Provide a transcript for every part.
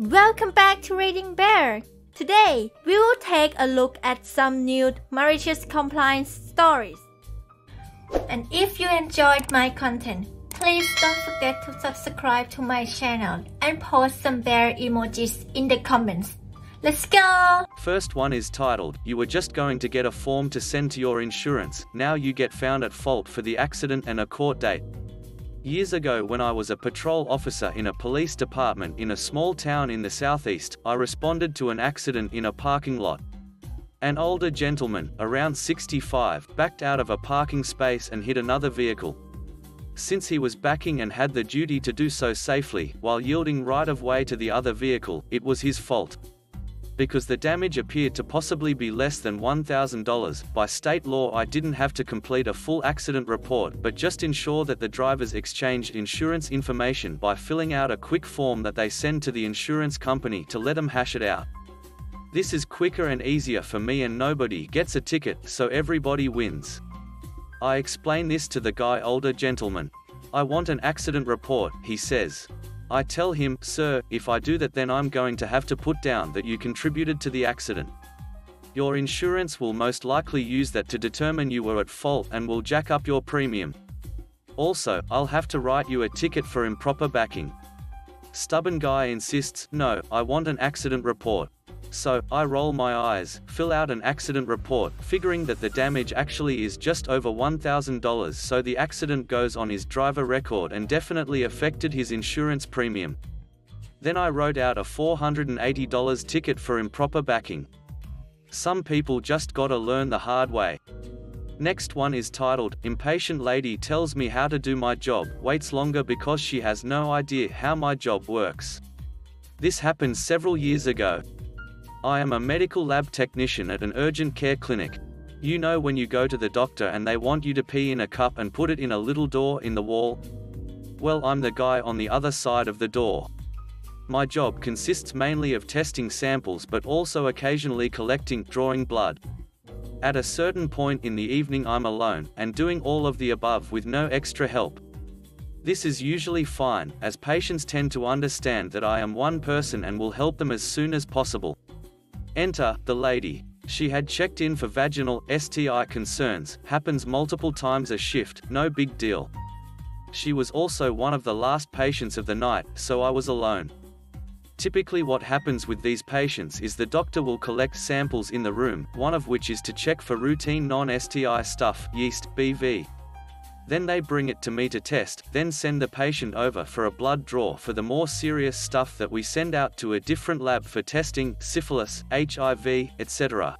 Welcome back to Reading Bear. Today, we will take a look at some new malicious compliance stories. And if you enjoyed my content, please don't forget to subscribe to my channel and post some bear emojis in the comments. Let's go! First one is titled, "You were just going to get a form to send to your insurance, now you get found at fault for the accident and a court date." Years ago, when I was a patrol officer in a police department in a small town in the southeast, I responded to an accident in a parking lot. An older gentleman, around 65, backed out of a parking space and hit another vehicle. Since he was backing and had the duty to do so safely, while yielding right-of-way to the other vehicle, it was his fault. Because the damage appeared to possibly be less than $1,000, by state law I didn't have to complete a full accident report but just ensure that the drivers exchanged insurance information by filling out a quick form that they send to the insurance company to let them hash it out. This is quicker and easier for me and nobody gets a ticket, so everybody wins. I explain this to the older gentleman. "I want an accident report," he says. I tell him, "Sir, if I do that then I'm going to have to put down that you contributed to the accident. Your insurance will most likely use that to determine you were at fault and will jack up your premium. Also, I'll have to write you a ticket for improper backing." Stubborn guy insists, "No, I want an accident report." So, I roll my eyes, fill out an accident report, figuring that the damage actually is just over $1,000, so the accident goes on his driver record and definitely affected his insurance premium. Then I wrote out a $480 ticket for improper backing. Some people just gotta learn the hard way. Next one is titled, "Impatient Lady Tells Me How to Do My Job, Waits Longer Because She Has No Idea How My Job Works." This happened several years ago. I am a medical lab technician at an urgent care clinic. You know when you go to the doctor and they want you to pee in a cup and put it in a little door in the wall? Well, I'm the guy on the other side of the door. My job consists mainly of testing samples but also occasionally collecting, drawing blood. At a certain point in the evening I'm alone, and doing all of the above with no extra help. This is usually fine, as patients tend to understand that I am one person and will help them as soon as possible. Enter the lady. She had checked in for vaginal STI concerns, happens multiple times a shift, no big deal. She was also one of the last patients of the night, so I was alone. Typically what happens with these patients is the doctor will collect samples in the room, one of which is to check for routine non-STI stuff, yeast, BV. Then they bring it to me to test, then send the patient over for a blood draw for the more serious stuff that we send out to a different lab for testing, syphilis, HIV, etc.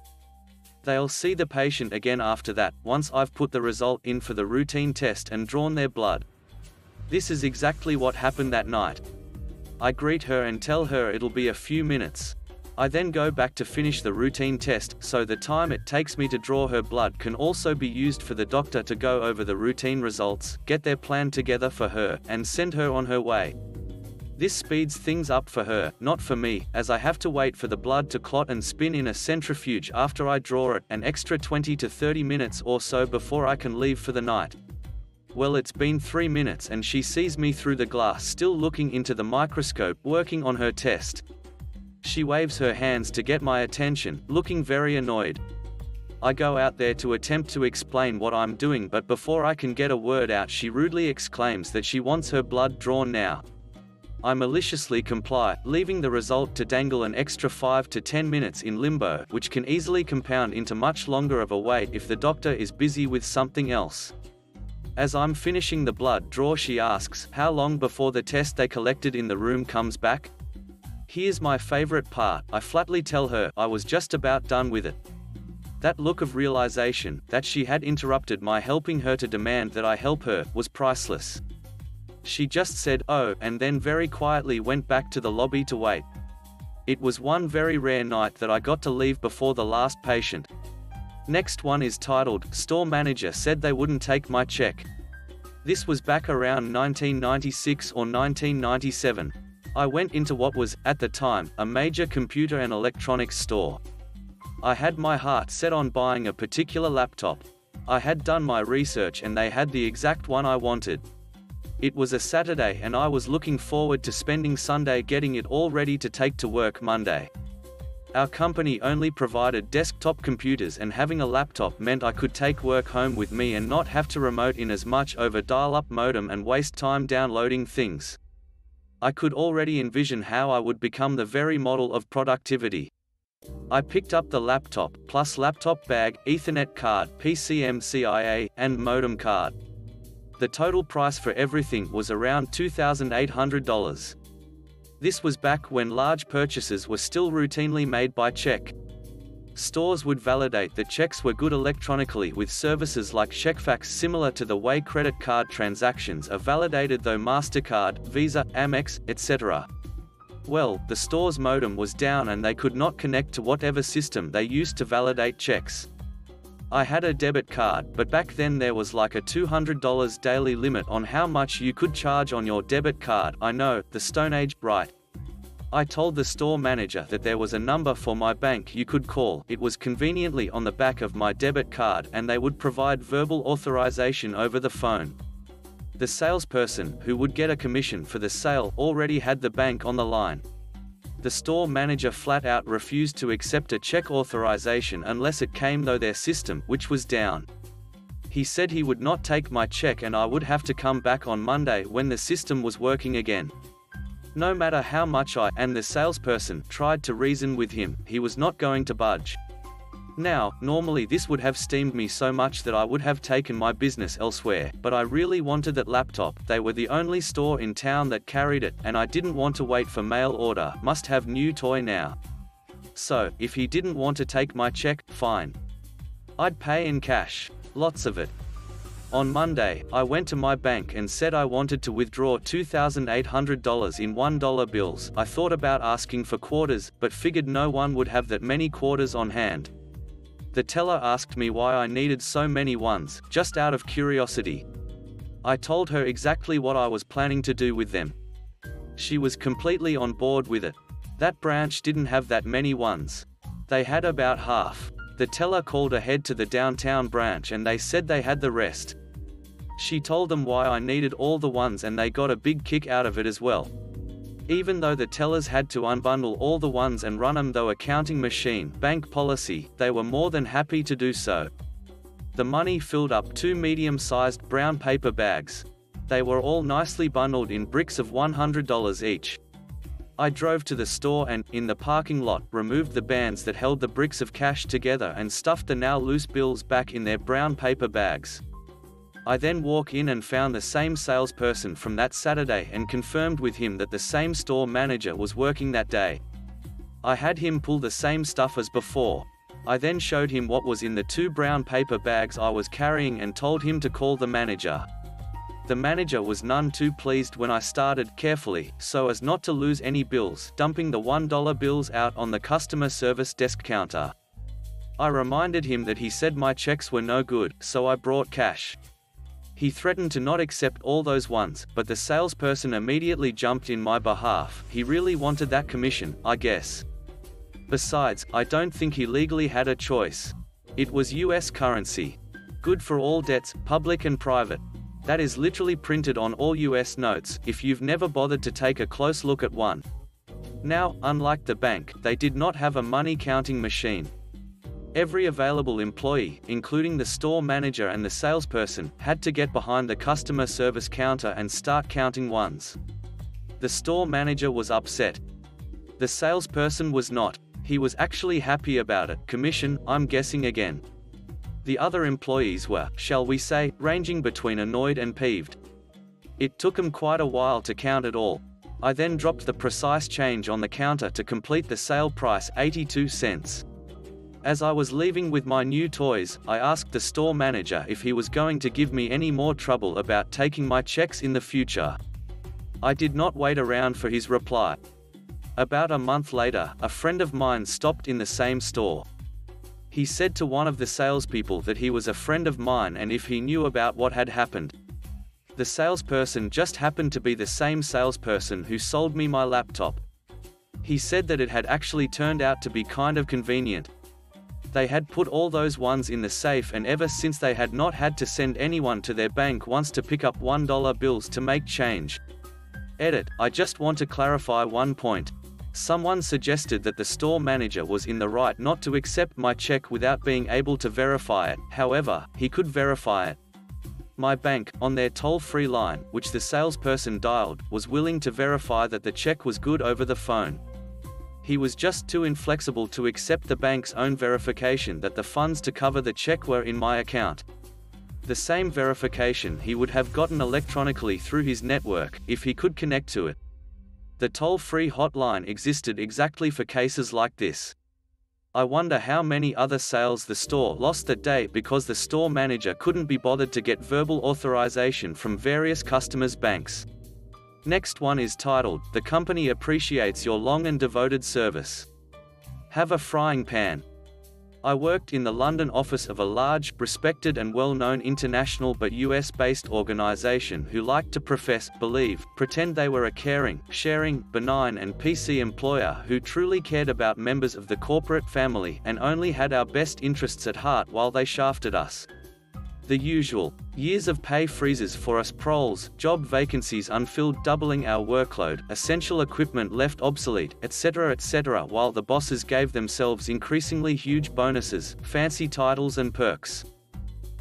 They'll see the patient again after that, once I've put the result in for the routine test and drawn their blood. This is exactly what happened that night. I greet her and tell her it'll be a few minutes. I then go back to finish the routine test, so the time it takes me to draw her blood can also be used for the doctor to go over the routine results, get their plan together for her, and send her on her way. This speeds things up for her, not for me, as I have to wait for the blood to clot and spin in a centrifuge after I draw it, an extra 20 to 30 minutes or so before I can leave for the night. Well, it's been 3 minutes and she sees me through the glass still looking into the microscope working on her test. She waves her hands to get my attention, looking very annoyed. I go out there to attempt to explain what I'm doing, but before I can get a word out she rudely exclaims that she wants her blood drawn now. I maliciously comply, leaving the result to dangle an extra 5 to 10 minutes in limbo, which can easily compound into much longer of a wait if the doctor is busy with something else. As I'm finishing the blood draw she asks, how long before the test they collected in the room comes back? Here's my favorite part, I flatly tell her I was just about done with it. That look of realization, that she had interrupted my helping her to demand that I help her, was priceless. She just said, "Oh," and then very quietly went back to the lobby to wait. It was one very rare night that I got to leave before the last patient. Next one is titled, "Store Manager Said They Wouldn't Take My Check." This was back around 1996 or 1997. I went into what was, at the time, a major computer and electronics store. I had my heart set on buying a particular laptop. I had done my research and they had the exact one I wanted. It was a Saturday and I was looking forward to spending Sunday getting it all ready to take to work Monday. Our company only provided desktop computers, and having a laptop meant I could take work home with me and not have to remote in as much over dial-up modem and waste time downloading things. I could already envision how I would become the very model of productivity. I picked up the laptop, plus laptop bag, Ethernet card, PCMCIA, and modem card. The total price for everything was around $2,800. This was back when large purchases were still routinely made by check. Stores would validate that checks were good electronically with services like CheckFax, similar to the way credit card transactions are validated, though MasterCard, Visa, Amex, etc. Well, the store's modem was down and they could not connect to whatever system they used to validate checks. I had a debit card, but back then there was like a $200 daily limit on how much you could charge on your debit card. I know, the Stone Age, right? I told the store manager that there was a number for my bank you could call. It was conveniently on the back of my debit card, and they would provide verbal authorization over the phone. The salesperson, who would get a commission for the sale, already had the bank on the line. The store manager flat out refused to accept a check authorization unless it came through their system, which was down. He said he would not take my check and I would have to come back on Monday when the system was working again. No matter how much I and the salesperson tried to reason with him, he was not going to budge. Now, normally this would have steamed me so much that I would have taken my business elsewhere, but I really wanted that laptop. They were the only store in town that carried it, and I didn't want to wait for mail order. Must have new toy now. So, if he didn't want to take my check, fine. I'd pay in cash. Lots of it. On Monday, I went to my bank and said I wanted to withdraw $2,800 in $1 bills. I thought about asking for quarters, but figured no one would have that many quarters on hand. The teller asked me why I needed so many ones, just out of curiosity. I told her exactly what I was planning to do with them. She was completely on board with it. That branch didn't have that many ones. They had about half. The teller called ahead to the downtown branch and they said they had the rest. She told them why I needed all the ones and they got a big kick out of it as well. Even though the tellers had to unbundle all the ones and run them through a counting machine, bank policy, they were more than happy to do so. The money filled up 2 medium-sized brown paper bags. They were all nicely bundled in bricks of $100 each. I drove to the store and, in the parking lot, removed the bands that held the bricks of cash together and stuffed the now loose bills back in their brown paper bags. I then walked in and found the same salesperson from that Saturday and confirmed with him that the same store manager was working that day. I had him pull the same stuff as before. I then showed him what was in the 2 brown paper bags I was carrying and told him to call the manager. The manager was none too pleased when I started, carefully, so as not to lose any bills, dumping the $1 bills out on the customer service desk counter. I reminded him that he said my checks were no good, so I brought cash. He threatened to not accept all those ones, but the salesperson immediately jumped in my behalf. He really wanted that commission, I guess. Besides, I don't think he legally had a choice. It was US currency. Good for all debts, public and private. That is literally printed on all US notes, if you've never bothered to take a close look at one. Now, unlike the bank, they did not have a money counting machine. Every available employee, including the store manager and the salesperson, had to get behind the customer service counter and start counting ones. The store manager was upset. The salesperson was not. He was actually happy about it. Commission, I'm guessing again. The other employees were, shall we say, ranging between annoyed and peeved. It took them quite a while to count it all. I then dropped the precise change on the counter to complete the sale price, 82 cents. As I was leaving with my new toys, I asked the store manager if he was going to give me any more trouble about taking my checks in the future. I did not wait around for his reply. About a month later, a friend of mine stopped in the same store. He said to one of the salespeople that he was a friend of mine and if he knew about what had happened. The salesperson just happened to be the same salesperson who sold me my laptop. He said that it had actually turned out to be kind of convenient. They had put all those ones in the safe, and ever since they had not had to send anyone to their bank once to pick up $1 bills to make change. Edit: I just want to clarify one point. Someone suggested that the store manager was in the right not to accept my check without being able to verify it. However, he could verify it. My bank, on their toll-free line, which the salesperson dialed, was willing to verify that the check was good over the phone. He was just too inflexible to accept the bank's own verification that the funds to cover the check were in my account. The same verification he would have gotten electronically through his network, if he could connect to it. The toll-free hotline existed exactly for cases like this. I wonder how many other sales the store lost that day because the store manager couldn't be bothered to get verbal authorization from various customers' banks. Next one is titled, "The company appreciates your long and devoted service. Have a frying pan." I worked in the London office of a large, respected and well-known international but US-based organization who liked to pretend they were a caring, sharing, benign and PC employer who truly cared about members of the corporate family and only had our best interests at heart while they shafted us. The usual. Years of pay freezes for us proles, job vacancies unfilled doubling our workload, essential equipment left obsolete, etc., while the bosses gave themselves increasingly huge bonuses, fancy titles and perks.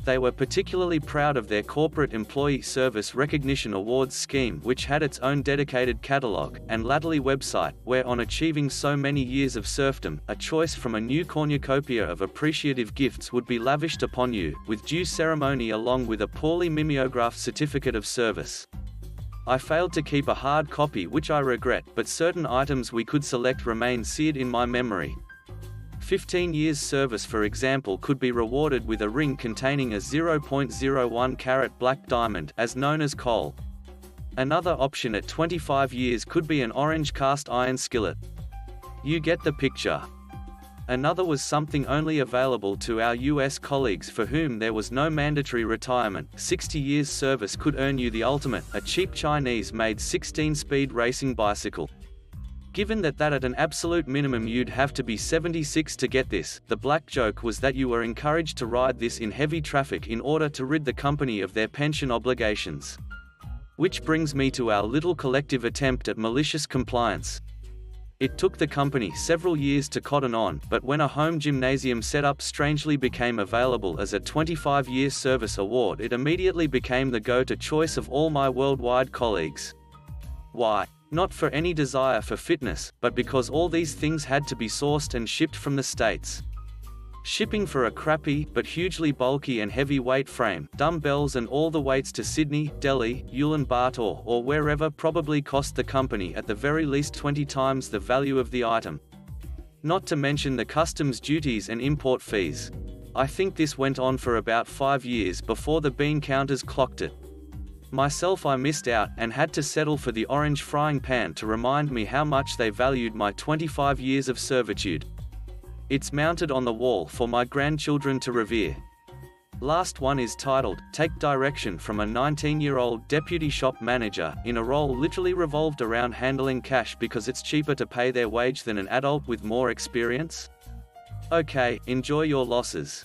They were particularly proud of their corporate employee service recognition awards scheme, which had its own dedicated catalog, and latterly website, where on achieving so many years of serfdom, a choice from a new cornucopia of appreciative gifts would be lavished upon you, with due ceremony along with a poorly mimeographed certificate of service. I failed to keep a hard copy, which I regret, but certain items we could select remain seared in my memory. 15 years service, for example, could be rewarded with a ring containing a 0.01 carat black diamond, as known as coal. Another option at 25 years could be an orange cast iron skillet. You get the picture. Another was something only available to our US colleagues for whom there was no mandatory retirement. 60 years service could earn you the ultimate, a cheap Chinese-made 16-speed racing bicycle. Given that at an absolute minimum you'd have to be 76 to get this, the black joke was that you were encouraged to ride this in heavy traffic in order to rid the company of their pension obligations. Which brings me to our little collective attempt at malicious compliance. It took the company several years to cotton on, but when a home gymnasium setup strangely became available as a 25-year service award, it immediately became the go-to choice of all my worldwide colleagues. Why? Not for any desire for fitness, but because all these things had to be sourced and shipped from the States. Shipping for a crappy, but hugely bulky and heavy-weight frame, dumbbells and all the weights to Sydney, Delhi, Ulaanbaatar or wherever probably cost the company at the very least 20 times the value of the item. Not to mention the customs duties and import fees. I think this went on for about 5 years before the bean counters clocked it. Myself, I missed out, and had to settle for the orange frying pan to remind me how much they valued my 25 years of servitude. It's mounted on the wall for my grandchildren to revere. Last one is titled, "Take Direction from a 19-year-old deputy shop manager, in a role literally revolved around handling cash because it's cheaper to pay their wage than an adult with more experience." Okay, enjoy your losses.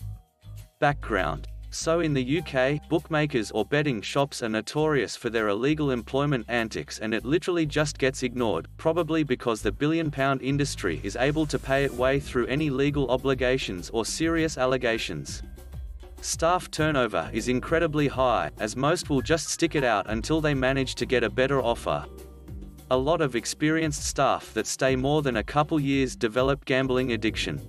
Background. So in the UK, bookmakers or betting shops are notorious for their illegal employment antics, and it literally just gets ignored, probably because the billion-pound industry is able to pay its way through any legal obligations or serious allegations. Staff turnover is incredibly high, as most will just stick it out until they manage to get a better offer. A lot of experienced staff that stay more than a couple years develop gambling addiction.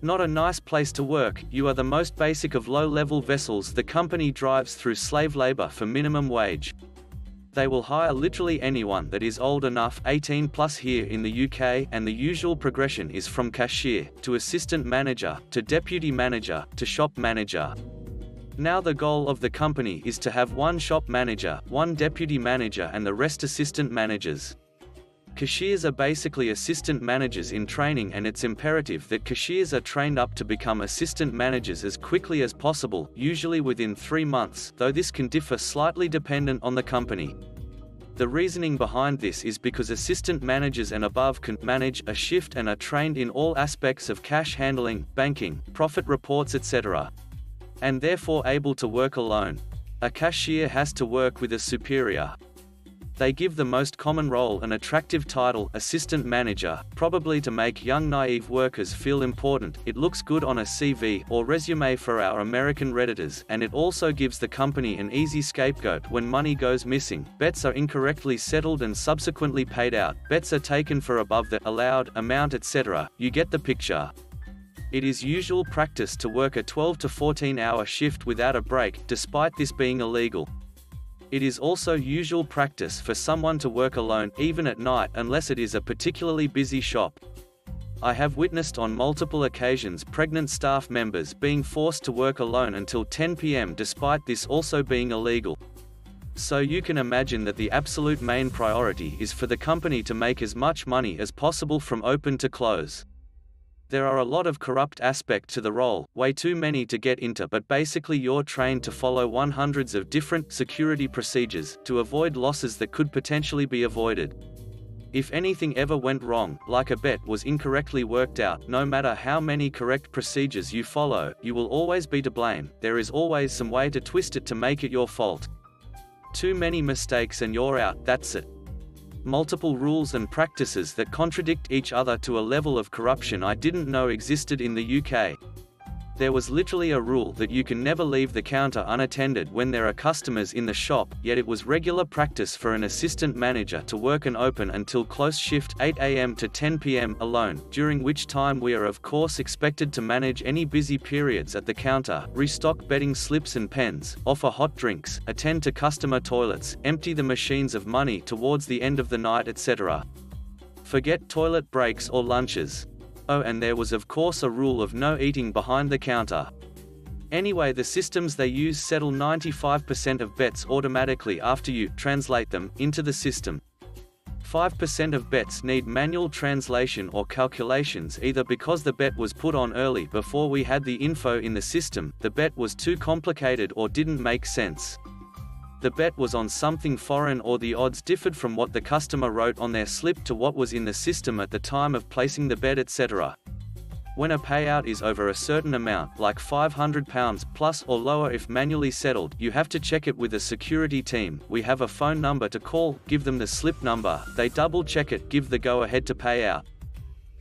Not a nice place to work. You are the most basic of low-level vessels the company drives through slave labor for minimum wage. They will hire literally anyone that is old enough, 18 plus here in the UK, and the usual progression is from cashier, to assistant manager, to deputy manager, to shop manager. Now the goal of the company is to have one shop manager, one deputy manager and the rest assistant managers. Cashiers are basically assistant managers in training, and it's imperative that cashiers are trained up to become assistant managers as quickly as possible, usually within 3 months, though this can differ slightly dependent on the company. The reasoning behind this is because assistant managers and above can manage a shift and are trained in all aspects of cash handling, banking, profit reports, etc., and therefore able to work alone. A cashier has to work with a superior. They give the most common role an attractive title, assistant manager, probably to make young naive workers feel important. It looks good on a CV or resume for our American Redditors, and it also gives the company an easy scapegoat when money goes missing, bets are incorrectly settled and subsequently paid out, bets are taken for above the allowed amount, etc. You get the picture. It is usual practice to work a 12 to 14-hour shift without a break, despite this being illegal. It is also usual practice for someone to work alone, even at night, unless it is a particularly busy shop. I have witnessed on multiple occasions pregnant staff members being forced to work alone until 10 p.m. despite this also being illegal. So you can imagine that the absolute main priority is for the company to make as much money as possible from open to close. There are a lot of corrupt aspects to the role, way too many to get into, but basically you're trained to follow hundreds of different security procedures to avoid losses that could potentially be avoided. If anything ever went wrong, like a bet was incorrectly worked out, no matter how many correct procedures you follow, you will always be to blame. There is always some way to twist it to make it your fault. Too many mistakes and you're out, that's it. Multiple rules and practices that contradict each other to a level of corruption I didn't know existed in the UK. There was literally a rule that you can never leave the counter unattended when there are customers in the shop, yet it was regular practice for an assistant manager to work and open until close shift 8 a.m. to 10 p.m. alone, during which time we are of course expected to manage any busy periods at the counter, restock betting slips and pens, offer hot drinks, attend to customer toilets, empty the machines of money towards the end of the night, etc. Forget toilet breaks or lunches. Oh, and there was of course a rule of no eating behind the counter. Anyway, the systems they use settle 95% of bets automatically after you translate them into the system. 5% of bets need manual translation or calculations, either because the bet was put on early before we had the info in the system, the bet was too complicated or didn't make sense. The bet was on something foreign, or the odds differed from what the customer wrote on their slip to what was in the system at the time of placing the bet, etc. When a payout is over a certain amount, like £500 plus or lower if manually settled, you have to check it with a security team. We have a phone number to call, give them the slip number, they double check it, give the go-ahead to pay out.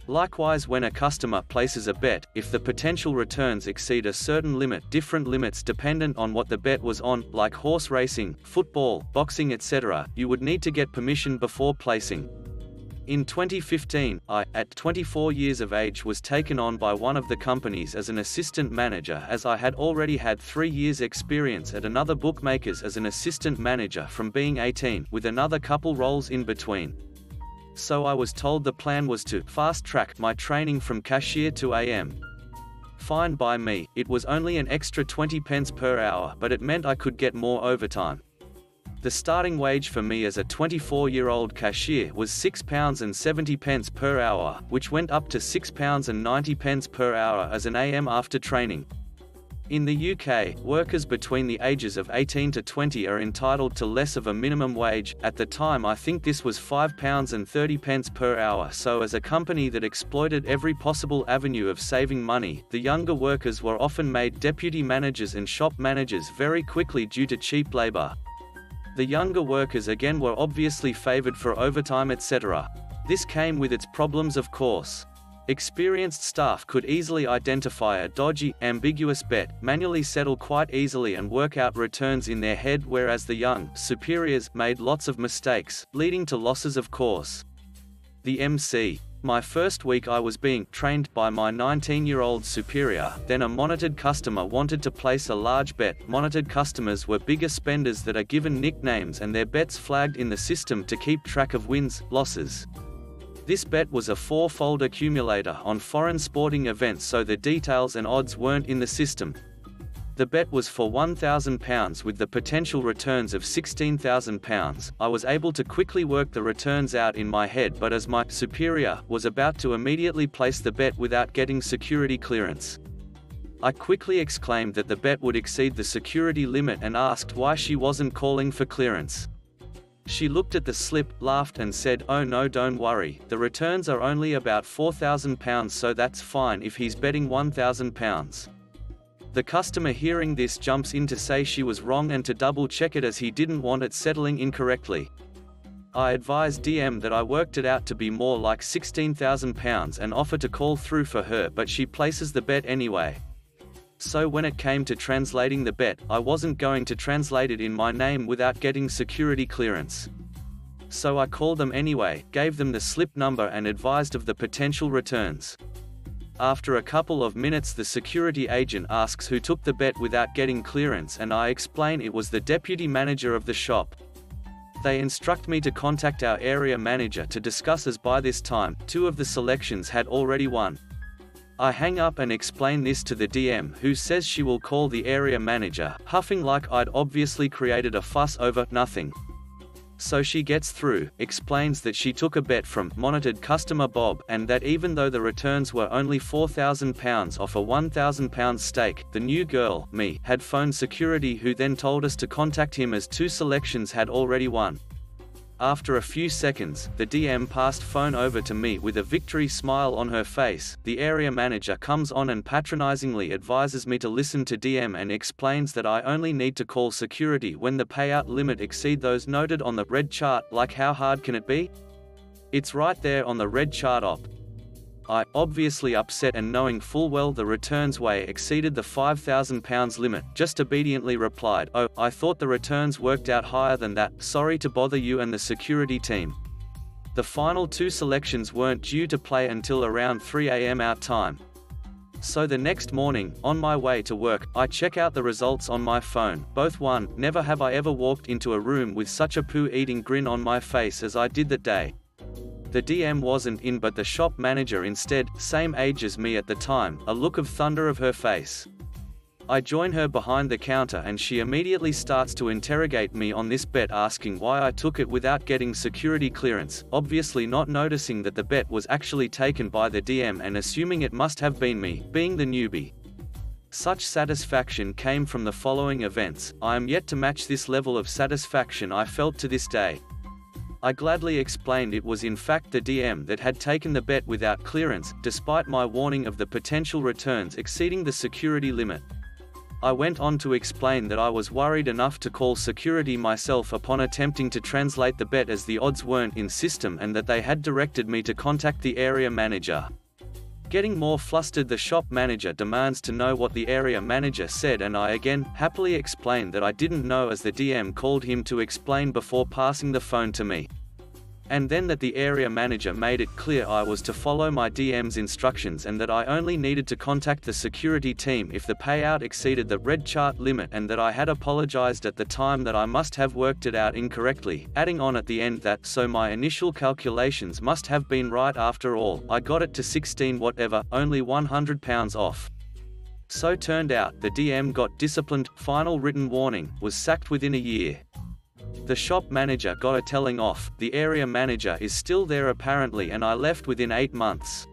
Likewise, when a customer places a bet, if the potential returns exceed a certain limit, different limits dependent on what the bet was on, like horse racing, football, boxing, etc., you would need to get permission before placing. In 2015, I, at 24 years of age, was taken on by one of the companies as an assistant manager, as I had already had 3 years experience at another bookmakers as an assistant manager from being 18, with another couple roles in between. So I was told the plan was to fast-track my training from cashier to AM. Fine by me, it was only an extra 20 pence per hour, but it meant I could get more overtime. The starting wage for me as a 24-year-old cashier was £6.70 per hour, which went up to £6.90 per hour as an AM after training. In the UK, workers between the ages of 18 to 20 are entitled to less of a minimum wage. At the time I think this was £5.30 per hour, so as a company that exploited every possible avenue of saving money, the younger workers were often made deputy managers and shop managers very quickly due to cheap labour. The younger workers again were obviously favoured for overtime, etc. This came with its problems, of course. Experienced staff could easily identify a dodgy, ambiguous bet, manually settle quite easily and work out returns in their head, whereas the young superiors made lots of mistakes, leading to losses, of course. The MC. My first week I was being trained by my 19-year-old superior, then a monitored customer wanted to place a large bet. Monitored customers were bigger spenders that are given nicknames and their bets flagged in the system to keep track of wins, losses. This bet was a 4-fold accumulator on foreign sporting events, so the details and odds weren't in the system. The bet was for £1,000 with the potential returns of £16,000. I was able to quickly work the returns out in my head, but as my superior was about to immediately place the bet without getting security clearance, I quickly exclaimed that the bet would exceed the security limit and asked why she wasn't calling for clearance. She looked at the slip, laughed and said, "Oh no, don't worry, the returns are only about £4,000, so that's fine if he's betting £1,000. The customer hearing this jumps in to say she was wrong and to double check it as he didn't want it settling incorrectly. I advised DM that I worked it out to be more like £16,000 and offer to call through for her, but she places the bet anyway. So when it came to translating the bet, I wasn't going to translate it in my name without getting security clearance. So I called them anyway, gave them the slip number and advised of the potential returns. After a couple of minutes the security agent asks who took the bet without getting clearance, and I explain it was the deputy manager of the shop. They instruct me to contact our area manager to discuss, as by this time, 2 of the selections had already won. I hang up and explain this to the DM, who says she will call the area manager, huffing like I'd obviously created a fuss over nothing. So she gets through, explains that she took a bet from monitored customer Bob, and that even though the returns were only £4,000 off a £1,000 stake, the new girl, me, had phoned security, who then told us to contact him as 2 selections had already won. After a few seconds, the DM passed phone over to me with a victory smile on her face. The area manager comes on and patronizingly advises me to listen to DM and explains that I only need to call security when the payout limit exceed those noted on the red chart. Like, how hard can it be? It's right there on the red chart op. I, obviously upset and knowing full well the returns way exceeded the £5,000 limit, just obediently replied, "Oh, I thought the returns worked out higher than that, sorry to bother you and the security team." The final 2 selections weren't due to play until around 3 AM our time. So the next morning, on my way to work, I check out the results on my phone. Both won. Never have I ever walked into a room with such a poo-eating grin on my face as I did that day. The DM wasn't in, but the shop manager instead, same age as me at the time, a look of thunder of her face. I join her behind the counter and she immediately starts to interrogate me on this bet, asking why I took it without getting security clearance, obviously not noticing that the bet was actually taken by the DM and assuming it must have been me, being the newbie. Such satisfaction came from the following events. I am yet to match this level of satisfaction I felt to this day. I gladly explained it was in fact the DM that had taken the bet without clearance, despite my warning of the potential returns exceeding the security limit. I went on to explain that I was worried enough to call security myself upon attempting to translate the bet, as the odds weren't in system, and that they had directed me to contact the area manager. Getting more flustered, the shop manager demands to know what the area manager said, and I again happily explained that I didn't know, as the DM called him to explain before passing the phone to me. And then that the area manager made it clear I was to follow my DM's instructions and that I only needed to contact the security team if the payout exceeded the red chart limit, and that I had apologized at the time that I must have worked it out incorrectly, adding on at the end that so my initial calculations must have been right after all. I got it to 16 whatever, only £100 off. So turned out, the DM got disciplined, final written warning, was sacked within a year. The shop manager got a telling off, the area manager is still there apparently, and I left within 8 months.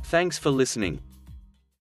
Thanks for listening.